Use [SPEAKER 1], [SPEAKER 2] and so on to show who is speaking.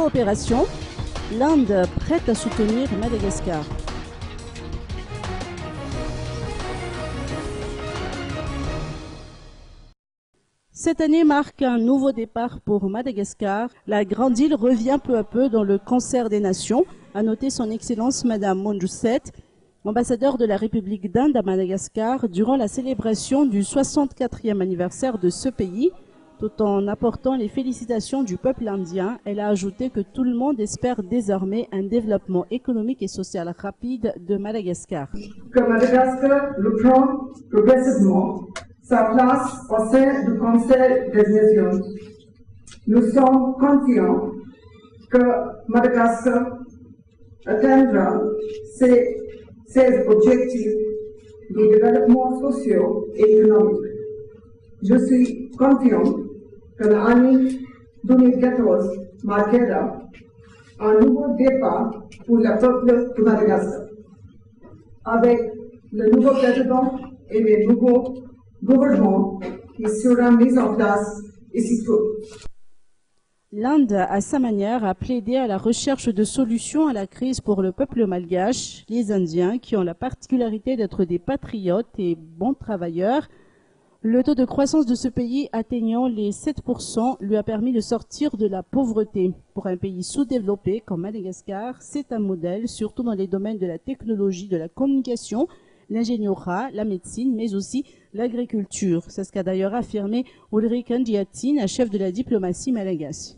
[SPEAKER 1] coopération, l'Inde prête à soutenir Madagascar. Cette année marque un nouveau départ pour Madagascar. La grande île revient peu à peu dans le concert des nations, a noté son Excellence Madame Monjousset, ambassadeur de la République d'Inde à Madagascar, durant la célébration du 64e anniversaire de ce pays. Tout en apportant les félicitations du peuple indien, elle a ajouté que tout le monde espère désormais un développement économique et social rapide de Madagascar.
[SPEAKER 2] Que Madagascar reprend progressivement sa place au sein du Conseil des Nations. Nous sommes confiants que Madagascar atteindra ses objectifs de développement socio-économique. Je suis confiant que l'année 2014 marquera un nouveau départ pour le peuple de Madagascar. Avec le nouveau président et le nouveau gouvernement qui sera mis en place ici peu.
[SPEAKER 1] L'Inde, à sa manière, a plaidé à la recherche de solutions à la crise pour le peuple malgache, les Indiens, qui ont la particularité d'être des patriotes et bons travailleurs. Le taux de croissance de ce pays atteignant les 7% lui a permis de sortir de la pauvreté. Pour un pays sous-développé comme Madagascar, c'est un modèle, surtout dans les domaines de la technologie, de la communication, l'ingénierie, la médecine, mais aussi l'agriculture. C'est ce qu'a d'ailleurs affirmé Ulrich Ndiaye, chef de la diplomatie malgache.